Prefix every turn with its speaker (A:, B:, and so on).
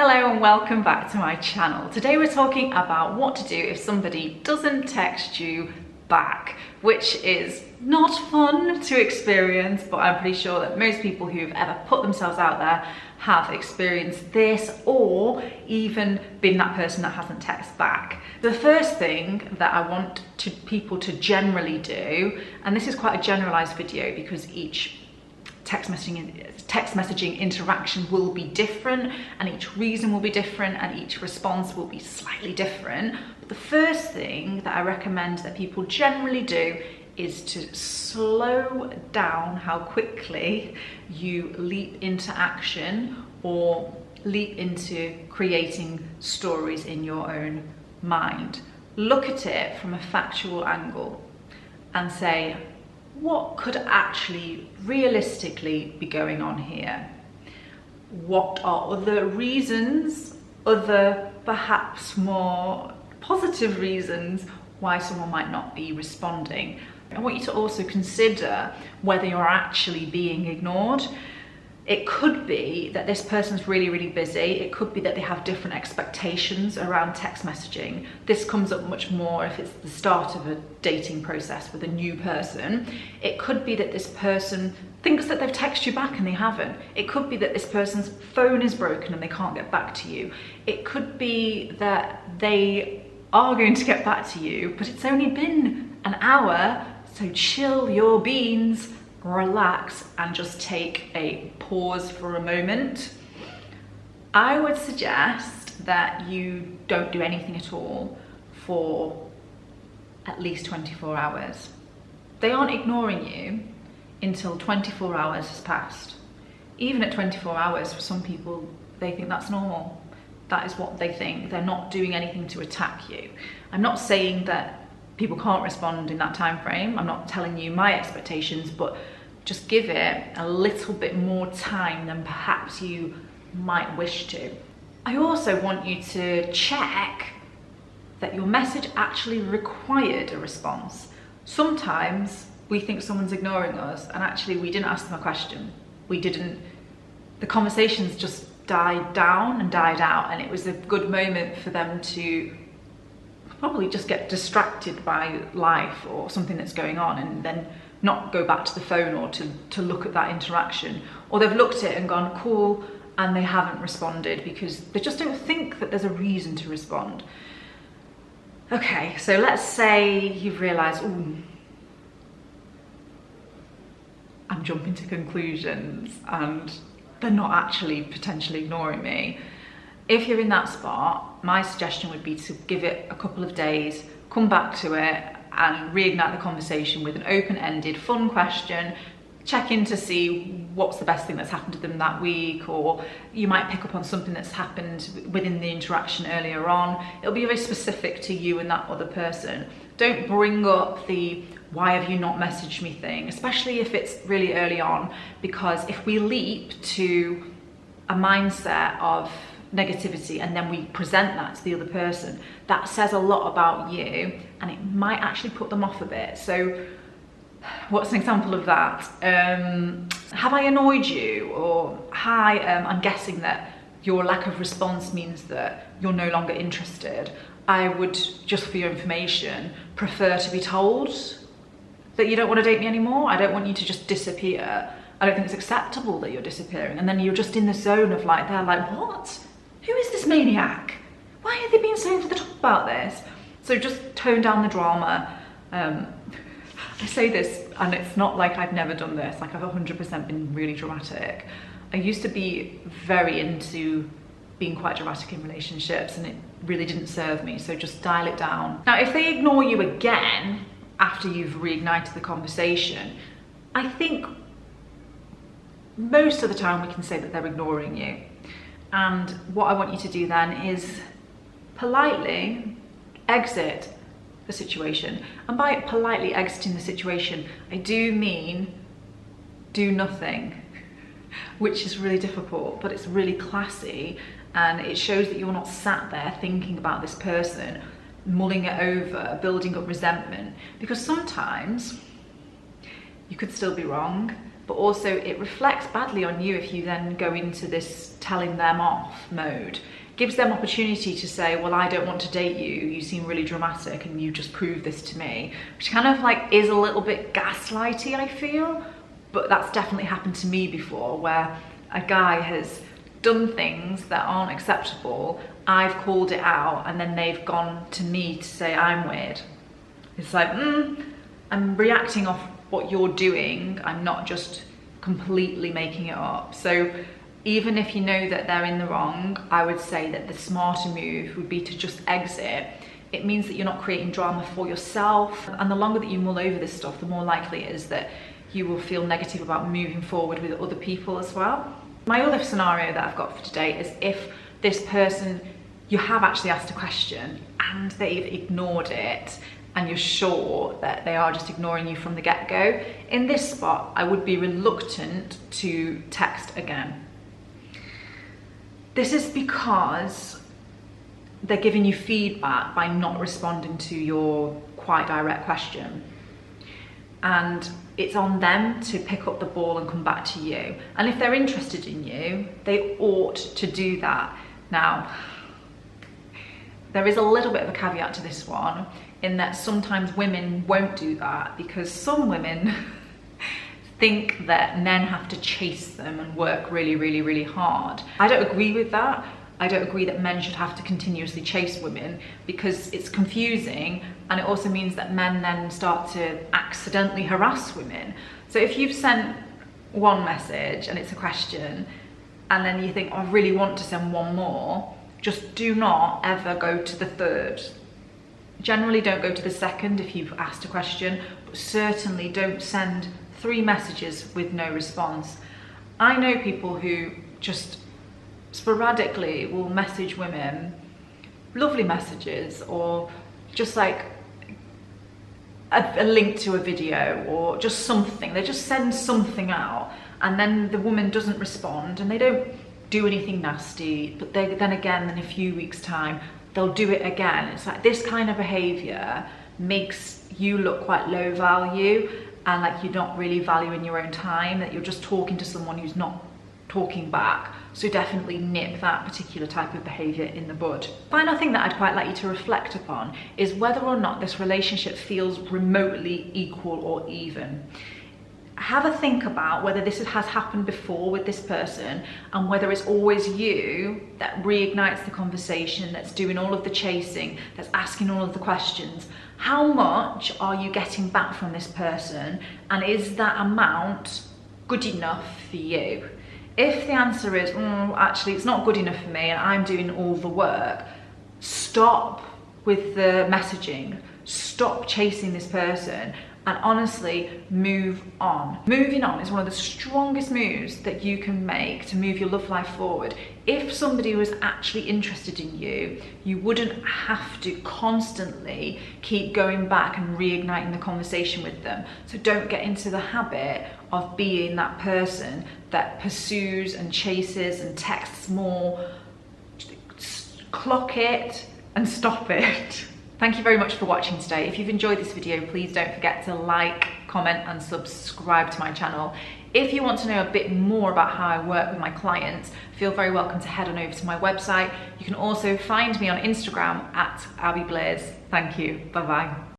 A: Hello and welcome back to my channel. Today we're talking about what to do if somebody doesn't text you back, which is not fun to experience, but I'm pretty sure that most people who've ever put themselves out there have experienced this or even been that person that hasn't texted back. The first thing that I want people to generally do, and this is quite a generalized video because each text messaging interaction will be different and each reason will be different and each response will be slightly different. But the first thing that I recommend that people generally do is to slow down how quickly you leap into action or leap into creating stories in your own mind. Look at it from a factual angle and say, what could actually realistically be going on here? What are other reasons, other perhaps more positive reasons why someone might not be responding? I want you to also consider whether you're actually being ignored. It could be that this person's really busy. It could be that they have different expectations around text messaging. This comes up much more if it's the start of a dating process with a new person. It could be that this person thinks that they've texted you back and they haven't. It could be that this person's phone is broken and they can't get back to you. It could be that they are going to get back to you, but it's only been an hour, so chill your beans, relax and just take a pause for a moment. I would suggest that you don't do anything at all for at least 24 hours. They aren't ignoring you until 24 hours has passed. Even at 24 hours, for some people, they think that's normal. That is what they think. They're not doing anything to attack you. I'm not saying that people can't respond in that time frame. I'm not telling you my expectations, but just give it a little bit more time than perhaps you might wish to. I also want you to check that your message actually required a response. Sometimes we think someone's ignoring us and actually we didn't ask them a question. The conversations just died down and died out, and it was a good moment for them to probably just get distracted by life or something that's going on and then not go back to the phone or to look at that interaction. Or they've looked at it and gone, cool, and they haven't responded because they just don't think that there's a reason to respond. Okay, so let's say you've realized, ooh, I'm jumping to conclusions and they're not actually potentially ignoring me. If you're in that spot, my suggestion would be to give it a couple of days, come back to it and reignite the conversation with an open-ended, fun question. Check in to see what's the best thing that's happened to them that week, or you might pick up on something that's happened within the interaction earlier on. It'll be very specific to you and that other person. Don't bring up the why have you not messaged me thing, especially if it's really early on, because if we leap to a mindset of negativity and then we present that to the other person, that says a lot about you and it might actually put them off a bit. So what's an example of that? Have I annoyed you? Or hi, I'm guessing that your lack of response means that you're no longer interested. I would, just for your information, prefer to be told that you don't want to date me anymore. I don't want you to just disappear. I don't think it's acceptable that you're disappearing. And then you're just in the zone of like, they're like, what? Who is this maniac? Why are they being so over the top about this? So just tone down the drama. I say this, and it's not like I've never done this, like I've 100% been really dramatic. I used to be very into being quite dramatic in relationships and it really didn't serve me, so just dial it down. Now, if they ignore you again after you've reignited the conversation, I think most of the time we can say that they're ignoring you. And what I want you to do then is politely exit the situation. And by politely exiting the situation, I do mean do nothing, which is really difficult, but it's really classy. And it shows that you're not sat there thinking about this person, mulling it over, building up resentment. Because sometimes you could still be wrong. but also it reflects badly on you if you then go into this telling them off mode. Gives them opportunity to say, well, I don't want to date you, you seem really dramatic and you just proved this to me, which kind of like is a little bit gaslighty, I feel. But that's definitely happened to me before, where a guy has done things that aren't acceptable, I've called it out, and then they've gone to me to say I'm weird. It's like, I'm reacting off what you're doing, I'm not just completely making it up. So even if you know that they're in the wrong, I would say that the smarter move would be to just exit. It means that you're not creating drama for yourself, and the longer that you mull over this stuff, the more likely it is that you will feel negative about moving forward with other people as well. My other scenario that I've got for today is if this person, you have actually asked a question and they've ignored it, and you're sure that they are just ignoring you from the get-go. In this spot, I would be reluctant to text again. This is because they're giving you feedback by not responding to your quite direct question. And it's on them to pick up the ball and come back to you. And if they're interested in you, they ought to do that. Now, there is a little bit of a caveat to this one, in that sometimes women won't do that because some women think that men have to chase them and work really, really, really hard. I don't agree with that. I don't agree that men should have to continuously chase women, because it's confusing, and it also means that men then start to accidentally harass women. So if you've sent one message and it's a question, and then you think, oh, I really want to send one more, just do not ever go to the third. Generally don't go to the second if you've asked a question, but certainly don't send 3 messages with no response. I know people who just sporadically will message women lovely messages, or just like a link to a video or just something. They just send something out, and then the woman doesn't respond, and they don't do anything nasty, but then again in a few weeks time they'll do it again. It's like this kind of behavior makes you look quite low value, and like you're not really valuing your own time, that you're just talking to someone who's not talking back. So definitely nip that particular type of behavior in the bud. Final thing that I'd quite like you to reflect upon is whether or not this relationship feels remotely equal or even. Have a think about whether this has happened before with this person, and whether it's always you that reignites the conversation, that's doing all of the chasing, that's asking all of the questions. How much are you getting back from this person, and is that amount good enough for you? If the answer is, actually it's not good enough for me and I'm doing all the work, stop with the messaging, stop chasing this person, and honestly move on. Moving on is one of the strongest moves that you can make to move your love life forward. If somebody was actually interested in you, you wouldn't have to constantly keep going back and reigniting the conversation with them. So don't get into the habit of being that person that pursues and chases and texts more. Clock it and stop it. Thank you very much for watching today. If you've enjoyed this video, please don't forget to like, comment and subscribe to my channel. If you want to know a bit more about how I work with my clients, feel very welcome to head on over to my website. You can also find me on Instagram at Blears. Thank you. Bye-bye.